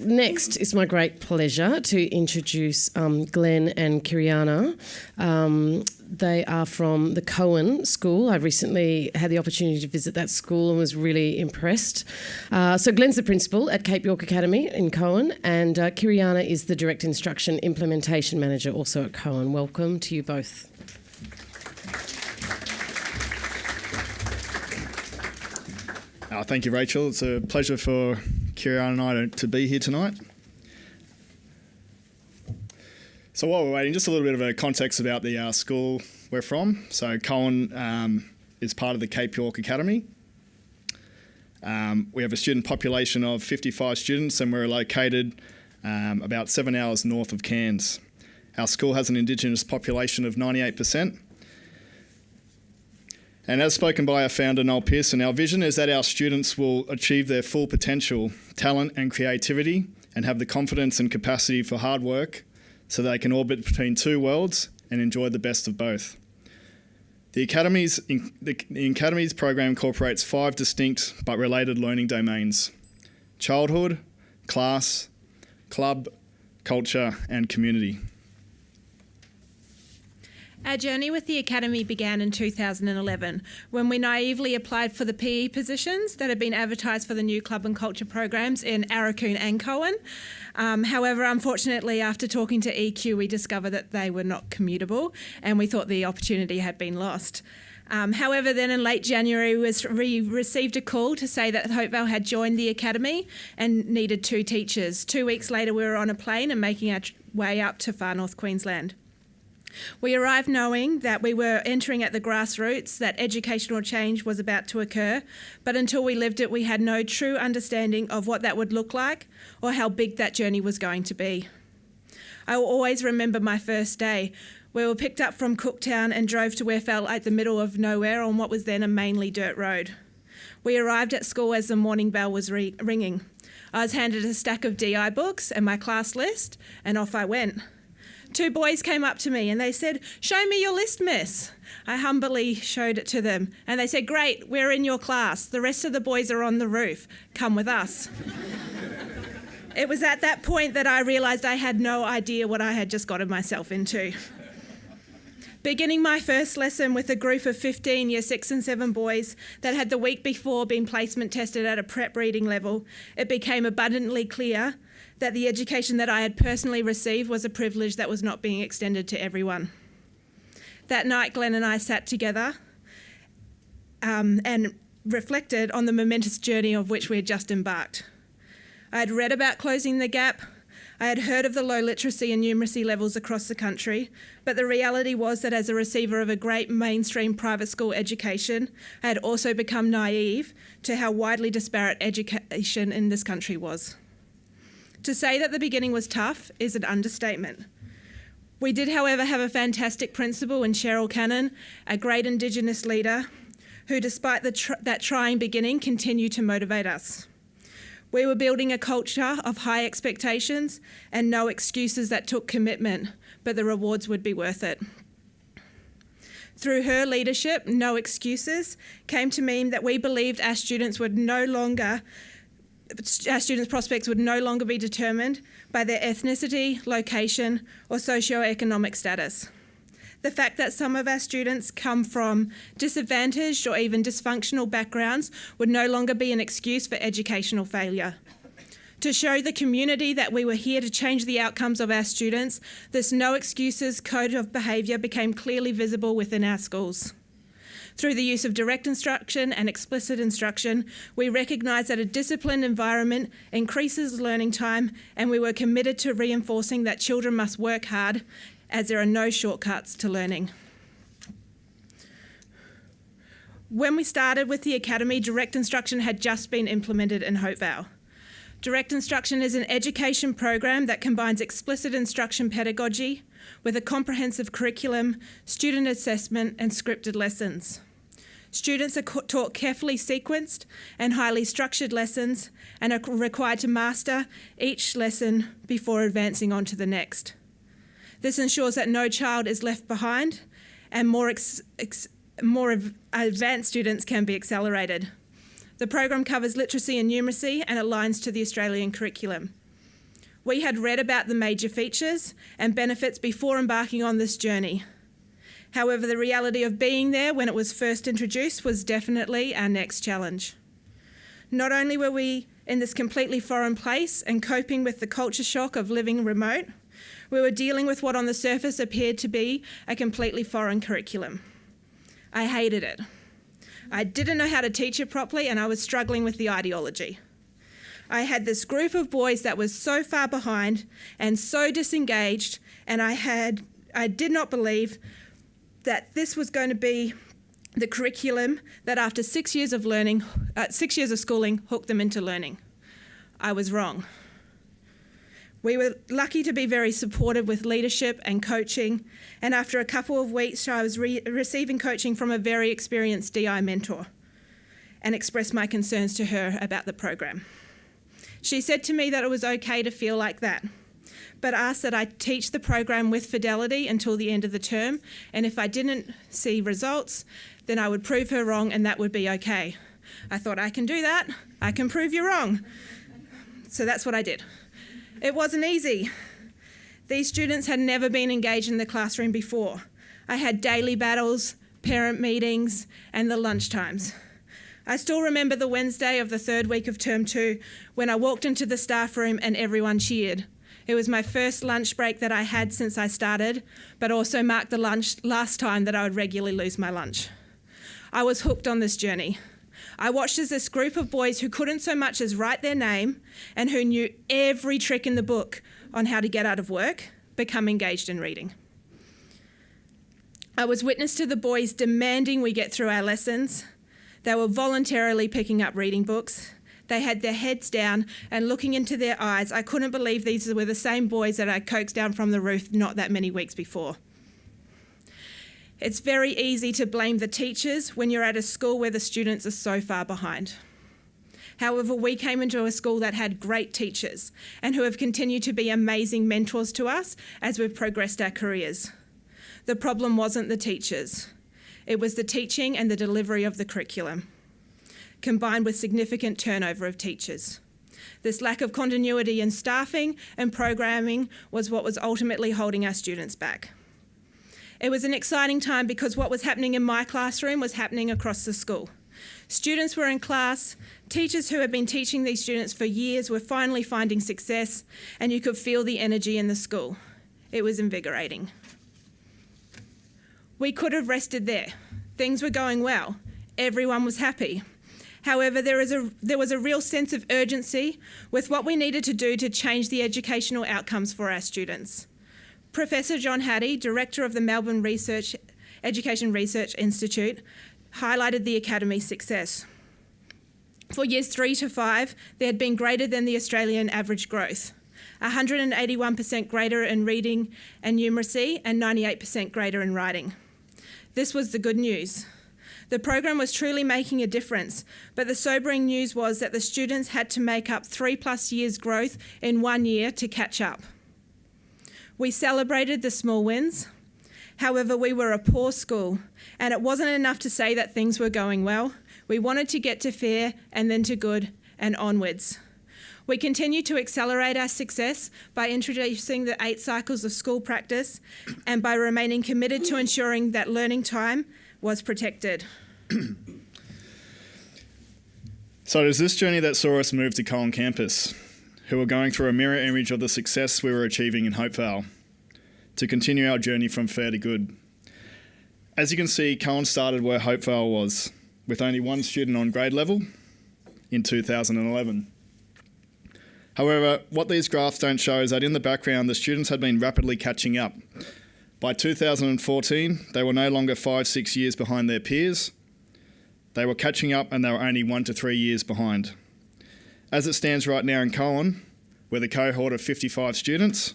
Next, it's my great pleasure to introduce Glenn and Kiriana. They are from the Coen School. I recently had the opportunity to visit that school and was really impressed. So Glenn's the principal at Cape York Academy in Coen, and Kiriana is the Direct Instruction Implementation Manager also at Coen. Welcome to you both. Thank you, Rachel. It's a pleasure for Kiriana and I to be here tonight. So while we're waiting, just a little bit of a context about the school we're from. So Coen is part of the Cape York Academy. We have a student population of 55 students, and we're located about 7 hours north of Cairns. Our school has an Indigenous population of 98%. And as spoken by our founder, Noel Pearson, our vision is that our students will achieve their full potential, talent and creativity, and have the confidence and capacity for hard work so they can orbit between two worlds and enjoy the best of both. The Academy's program incorporates 5 distinct but related learning domains: childhood, class, club, culture and community. Our journey with the Academy began in 2011 when we naively applied for the PE positions that had been advertised for the new club and culture programs in Arakoon and Coen. However, unfortunately, after talking to EQ, we discovered that they were not commutable and we thought the opportunity had been lost. However, then in late January, we received a call to say that Hopevale had joined the Academy and needed 2 teachers. 2 weeks later, we were on a plane and making our way up to far north Queensland. We arrived knowing that we were entering at the grassroots, that educational change was about to occur, but until we lived it, we had no true understanding of what that would look like or how big that journey was going to be. I will always remember my first day. We were picked up from Cooktown and drove to where felt like the middle of nowhere on what was then a mainly dirt road. We arrived at school as the morning bell was ringing. I was handed a stack of DI books and my class list, and off I went. 2 boys came up to me and they said, "Show me your list, miss." I humbly showed it to them and they said, "Great, we're in your class. The rest of the boys are on the roof. Come with us." It was at that point that I realised I had no idea what I had just gotten myself into. Beginning my first lesson with a group of 15 year 6 and 7 boys that had the week before been placement tested at a prep reading level, it became abundantly clear that the education that I had personally received was a privilege that was not being extended to everyone. That night, Glenn and I sat together and reflected on the momentous journey of which we had just embarked. I had read about closing the gap. I had heard of the low literacy and numeracy levels across the country, but the reality was that as a receiver of a great mainstream private school education, I had also become naive to how widely disparate education in this country was. To say that the beginning was tough is an understatement. We did, however, have a fantastic principal in Cheryl Cannon, a great Indigenous leader, who despite that trying beginning continued to motivate us. We were building a culture of high expectations and no excuses that took commitment, but the rewards would be worth it. Through her leadership, No Excuses came to mean that we believed our students' prospects would no longer be determined by their ethnicity, location, or socio-economic status. The fact that some of our students come from disadvantaged or even dysfunctional backgrounds would no longer be an excuse for educational failure. To show the community that we were here to change the outcomes of our students, this No Excuses code of behaviour became clearly visible within our schools. Through the use of direct instruction and explicit instruction, we recognised that a disciplined environment increases learning time, and we were committed to reinforcing that children must work hard as there are no shortcuts to learning. When we started with the Academy, direct instruction had just been implemented in Hopevale. Direct instruction is an education program that combines explicit instruction pedagogy with a comprehensive curriculum, student assessment and scripted lessons. Students are taught carefully sequenced and highly structured lessons and are required to master each lesson before advancing on to the next. This ensures that no child is left behind and more advanced students can be accelerated. The program covers literacy and numeracy and aligns to the Australian curriculum. We had read about the major features and benefits before embarking on this journey. However, the reality of being there when it was first introduced was definitely our next challenge. Not only were we in this completely foreign place and coping with the culture shock of living remote, we were dealing with what on the surface appeared to be a completely foreign curriculum. I hated it. I didn't know how to teach it properly, and I was struggling with the ideology. I had this group of boys that was so far behind and so disengaged, and I did not believe that this was going to be the curriculum that after 6 years of learning, 6 years of schooling, hooked them into learning. I was wrong. We were lucky to be very supported with leadership and coaching, and after a couple of weeks I was receiving coaching from a very experienced DI mentor and expressed my concerns to her about the program. She said to me that it was okay to feel like that, but asked that I teach the program with fidelity until the end of the term, and if I didn't see results, then I would prove her wrong and that would be okay. I thought, I can do that, I can prove you wrong. So that's what I did. It wasn't easy. These students had never been engaged in the classroom before. I had daily battles, parent meetings, and the lunchtimes. I still remember the Wednesday of the third week of term 2 when I walked into the staff room and everyone cheered. It was my first lunch break that I had since I started, but also marked the last time that I would regularly lose my lunch. I was hooked on this journey. I watched as this group of boys who couldn't so much as write their name and who knew every trick in the book on how to get out of work become engaged in reading. I was witness to the boys demanding we get through our lessons. They were voluntarily picking up reading books. They had their heads down and looking into their eyes. I couldn't believe these were the same boys that I coaxed down from the roof not that many weeks before. It's very easy to blame the teachers when you're at a school where the students are so far behind. However, we came into a school that had great teachers and who have continued to be amazing mentors to us as we've progressed our careers. The problem wasn't the teachers. It was the teaching and the delivery of the curriculum, combined with significant turnover of teachers. This lack of continuity in staffing and programming was what was ultimately holding our students back. It was an exciting time because what was happening in my classroom was happening across the school. Students were in class, teachers who had been teaching these students for years were finally finding success, and you could feel the energy in the school. It was invigorating. We could have rested there. Things were going well. Everyone was happy. However, there was a real sense of urgency with what we needed to do to change the educational outcomes for our students. Professor John Hattie, Director of the Melbourne Education Research Institute, highlighted the Academy's success. For years 3 to 5, there had been greater than the Australian average growth, 181% greater in reading and numeracy and 98% greater in writing. This was the good news. The program was truly making a difference, but the sobering news was that the students had to make up 3+ years' growth in 1 year to catch up. We celebrated the small wins. However, we were a poor school, and it wasn't enough to say that things were going well. We wanted to get to fair and then to good and onwards. We continued to accelerate our success by introducing the 8 cycles of school practice and by remaining committed to ensuring that learning time was protected. So it was this journey that saw us move to Coen campus, who were going through a mirror image of the success we were achieving in Hopevale, to continue our journey from fair to good. As you can see, Coen started where Hopevale was, with only 1 student on grade level in 2011. However, what these graphs don't show is that in the background, the students had been rapidly catching up. By 2014, they were no longer 5-6 years behind their peers. They were catching up and they were only 1 to 3 years behind. As it stands right now in Coen, with a cohort of 55 students,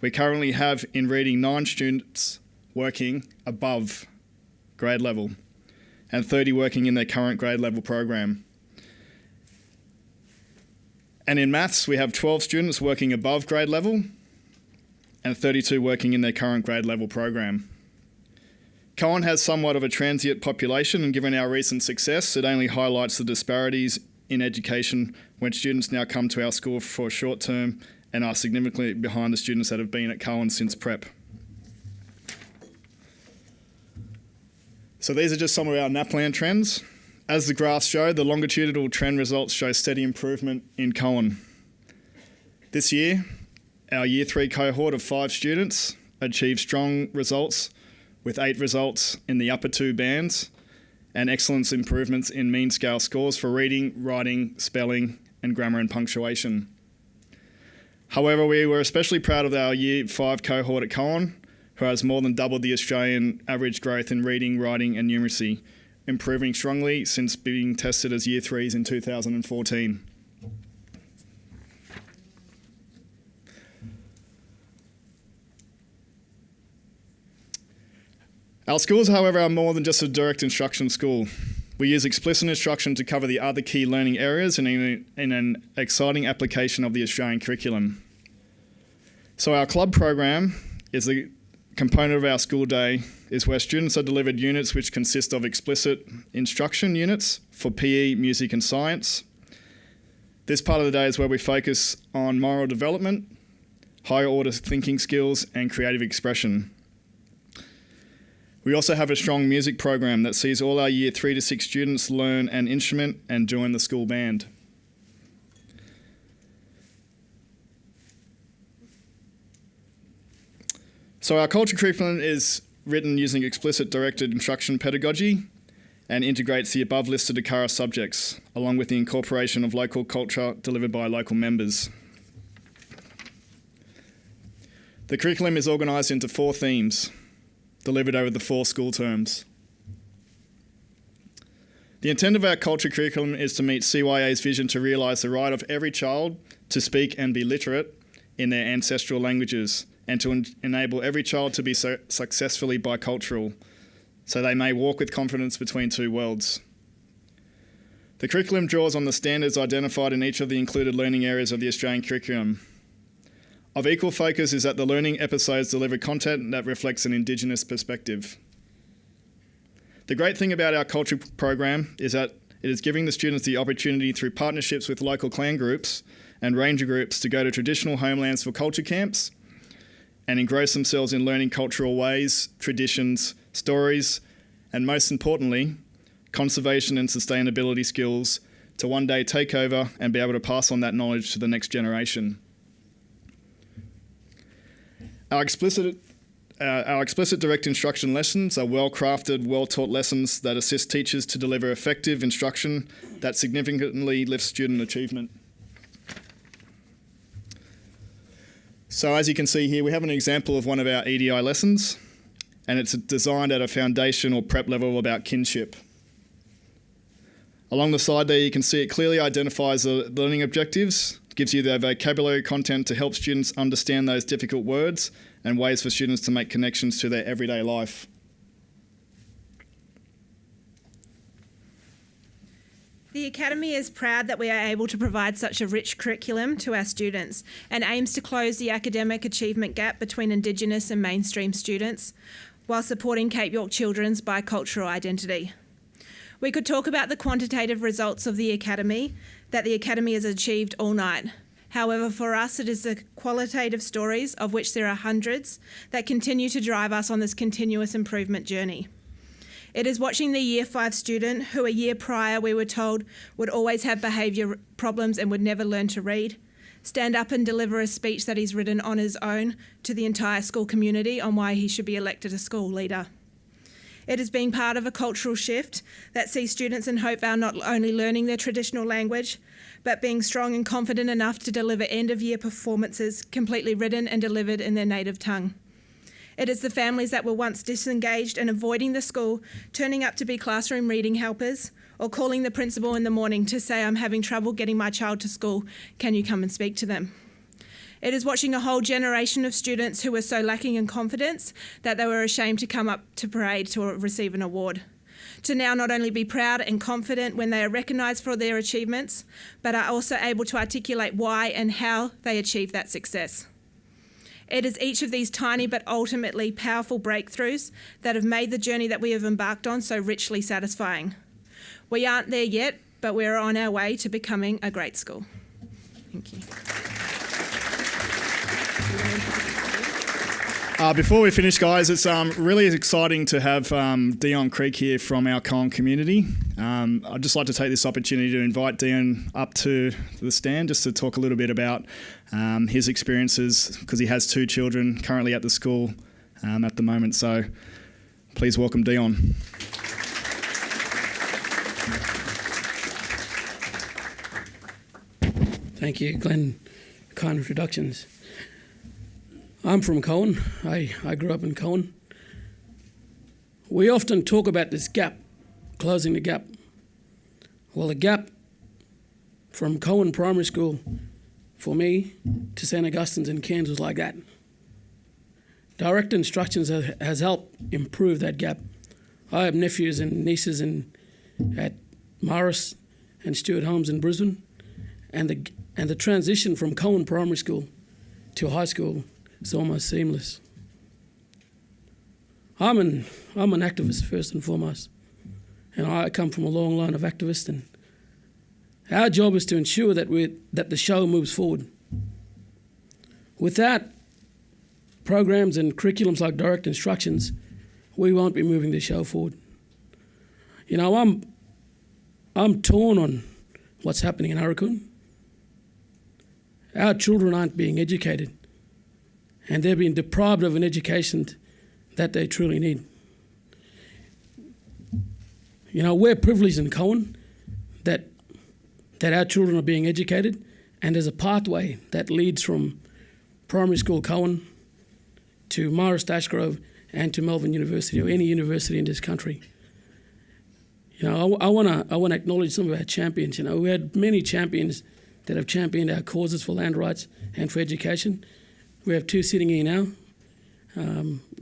we currently have in reading 9 students working above grade level and 30 working in their current grade level program. And in maths, we have 12 students working above grade level and 32 working in their current grade level program. Coen has somewhat of a transient population, and given our recent success, it only highlights the disparities in education when students now come to our school for short-term and are significantly behind the students that have been at Coen since prep. So these are just some of our NAPLAN trends. As the graphs show, the longitudinal trend results show steady improvement in Coen. This year, our Year 3 cohort of 5 students achieved strong results with 8 results in the upper 2 bands and excellence improvements in mean scale scores for reading, writing, spelling, and grammar and punctuation. However, we were especially proud of our Year 5 cohort at Coen, who has more than doubled the Australian average growth in reading, writing, and numeracy, improving strongly since being tested as Year 3s in 2014. Our schools, however, are more than just a direct instruction school. We use explicit instruction to cover the other key learning areas in an exciting application of the Australian curriculum. So our club program is the component of our school day is where students are delivered units which consist of explicit instruction units for PE, music and science. This part of the day is where we focus on moral development, higher order thinking skills and creative expression. We also have a strong music program that sees all our Year 3 to 6 students learn an instrument and join the school band. So our culture curriculum is written using explicit directed instruction pedagogy and integrates the above listed ACARA subjects, along with the incorporation of local culture delivered by local members. The curriculum is organised into 4 themes, delivered over the 4 school terms. The intent of our culture curriculum is to meet CYA's vision to realise the right of every child to speak and be literate in their ancestral languages, and to enable every child to be successfully bicultural, so they may walk with confidence between 2 worlds. The curriculum draws on the standards identified in each of the included learning areas of the Australian curriculum. Of equal focus is that the learning episodes deliver content that reflects an Indigenous perspective. The great thing about our culture program is that it is giving the students the opportunity through partnerships with local clan groups and ranger groups to go to traditional homelands for culture camps and engross themselves in learning cultural ways, traditions, stories, and most importantly, conservation and sustainability skills to one day take over and be able to pass on that knowledge to the next generation. Our explicit direct instruction lessons are well-crafted, well-taught lessons that assist teachers to deliver effective instruction that significantly lifts student achievement. So as you can see here, we have an example of one of our EDI lessons, and it's designed at a foundation or prep level about kinship. Along the side there, you can see it clearly identifies the learning objectives, gives you the vocabulary content to help students understand those difficult words and ways for students to make connections to their everyday life. The Academy is proud that we are able to provide such a rich curriculum to our students and aims to close the academic achievement gap between Indigenous and mainstream students while supporting Cape York children's bicultural identity. We could talk about the quantitative results of the Academy that the Academy has achieved all night. However, for us, it is the qualitative stories, of which there are hundreds, that continue to drive us on this continuous improvement journey. It is watching the Year 5 student who a year prior we were told would always have behaviour problems and would never learn to read, stand up and deliver a speech that he's written on his own to the entire school community on why he should be elected a school leader. It is being part of a cultural shift that sees students in Hopevale not only learning their traditional language, but being strong and confident enough to deliver end-of-year performances completely written and delivered in their native tongue. It is the families that were once disengaged and avoiding the school, turning up to be classroom reading helpers, or calling the principal in the morning to say, "I'm having trouble getting my child to school, can you come and speak to them?" It is watching a whole generation of students who were so lacking in confidence that they were ashamed to come up to parade to receive an award, to now not only be proud and confident when they are recognised for their achievements, but are also able to articulate why and how they achieved that success. It is each of these tiny but ultimately powerful breakthroughs that have made the journey that we have embarked on so richly satisfying. We aren't there yet, but we're on our way to becoming a great school. Thank you. Before we finish, guys, it's really exciting to have Dion Creek here from our Coen community. I'd just like to take this opportunity to invite Dion up to the stand just to talk a little bit about his experiences, because he has 2 children currently at the school at the moment. So please welcome Dion. Thank you, Glenn. Kind introductions. I'm from Coen. I grew up in Coen. We often talk about this gap, closing the gap. Well, the gap from Coen Primary School for me to St. Augustine's in Cairns was like that. Direct instructions has helped improve that gap. I have nephews and nieces at Morris and Stuart Holmes in Brisbane, and the transition from Coen Primary School to high school is almost seamless. I'm an activist first and foremost, and I come from a long line of activists, and our job is to ensure that the show moves forward. Without programs and curriculums like direct instructions, we won't be moving the show forward. You know, I'm torn on what's happening in Aurukun. Our children aren't being educated, and they're being deprived of an education that they truly need. You know, we're privileged in Coen that our children are being educated, and there's a pathway that leads from primary school Coen to Morris Dashgrove and to Melbourne University, or any university in this country. You know, I want to acknowledge some of our champions. You know, we had many champions that have championed our causes for land rights and for education. We have 2 sitting here now,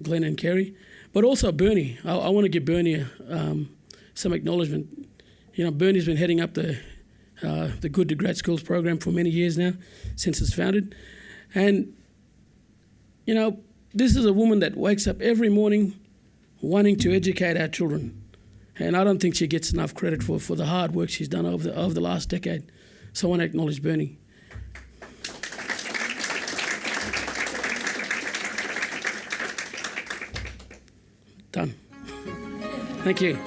Glenn and Kerry, but also Bernie. I want to give Bernie some acknowledgement. You know, Bernie's been heading up the Good to Great Schools program for many years now, since it's founded. And, you know, this is a woman that wakes up every morning wanting to educate our children. And I don't think she gets enough credit for the hard work she's done over the last decade. So I want to acknowledge Bernie. Done. Thank you.